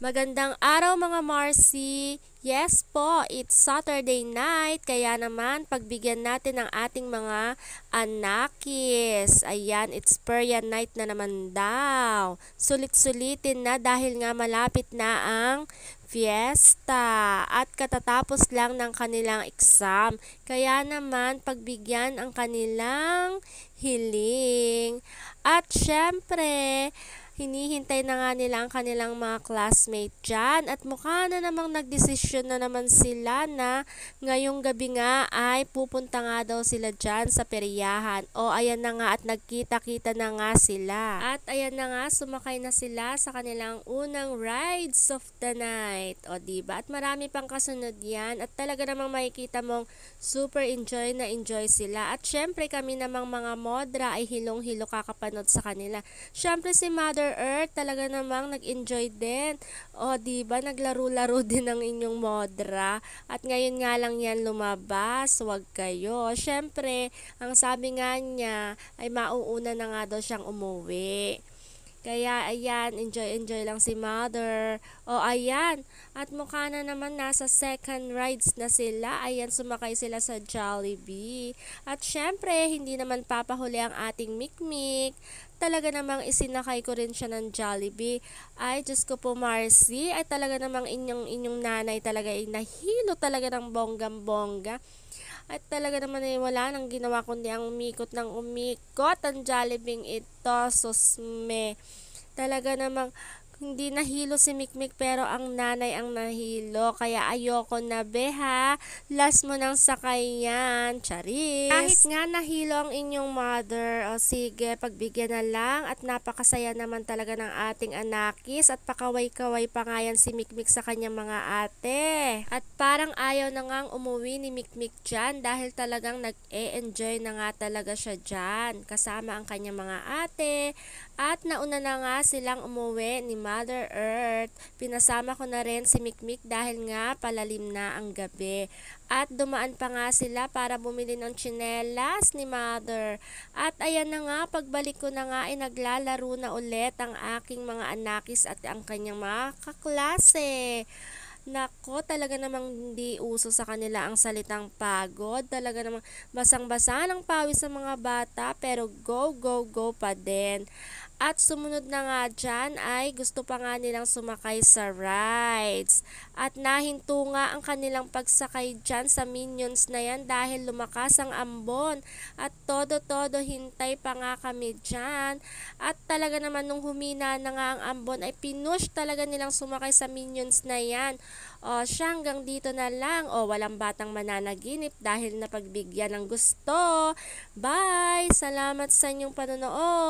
Magandang araw mga Marcy! Yes po, it's Saturday night, kaya naman pagbigyan natin ang ating mga anakis. Ayan, it's prayer night na naman daw. Sulit-sulitin na dahil nga malapit na ang fiesta at katatapos lang ng kanilang exam. Kaya naman pagbigyan ang kanilang hiling. At syempre, hinihintay na nga nila ang kanilang mga classmate dyan at mukha na namang nagdesisyon na naman sila na ngayong gabi nga ay pupunta nga daw sila dyan sa peryahan. O ayan na nga at nagkita-kita na nga sila. At ayan na nga, sumakay na sila sa kanilang unang rides of the night. O diba? At marami pang kasunod yan at talaga namang makikita mong super enjoy sila. At syempre kami namang mga modra ay hilong-hilo kakapanood sa kanila. Syempre si Mother Earth talaga namang nag-enjoy din. O diba, naglaro-laro din ang inyong modra. At ngayon nga lang yan lumabas, wag kayo. Syempre, ang sabi nga niya ay mauuna na nga daw siyang umuwi. Kaya ayan, enjoy lang si Mother. O ayan, at mukha na naman nasa second rides na sila. Ayan, sumakay sila sa Jollibee. At syempre, hindi naman papahuli ang ating Mikmik. Talaga namang isinakay ko rin siya ng Jollibee. Ay, Diyos ko po Marcy, ay talaga namang inyong nanay talaga ay nahilo talaga ng bonggang-bongga. At talaga naman ay wala nang ginawa kundi ang umikot ng umikot ang Jollibee ito. Susme. Talaga namang hindi nahilo si Mikmik pero ang nanay ang nahilo. Kaya ayoko na beha. Last mo nang sakay yan. Charis. Kahit nga nahilo ang inyong mother, o sige, pagbigyan na lang. At napakasaya naman talaga ng ating anakis. At pakaway-kaway pa nga yan si Mikmik sa kanyang mga ate. At parang ayaw na ngang umuwi ni Mikmik dyan dahil talagang nag-e-enjoy na nga talaga siya dyan. Kasama ang kanyang mga ate. At nauna na nga silang umuwi ni Mother Earth. Pinasama ko na rin si Mikmik dahil nga palalim na ang gabi. At dumaan pa nga sila para bumili ng tsinelas ni Mother. At ayan na nga, pagbalik ko na nga ay naglalaro na ulit ang aking mga anakis at ang kanyang mga kaklase. Nako, talaga namang hindi uso sa kanila ang salitang pagod. Talaga namang basang-basa ng pawis sa mga bata pero go pa din. At sumunod na nga dyan ay gusto pa nga nilang sumakay sa rides. At nahinto nga ang kanilang pagsakay dyan sa Minions na yan dahil lumakas ang ambon. At todo hintay pa nga kami dyan. At talaga naman nung humina na nga ang ambon ay pinush talaga nilang sumakay sa Minions na yan. O siya, hanggang dito na lang. O walang batang mananaginip dahil napagbigyan ng gusto. Bye! Salamat sa inyong panonood.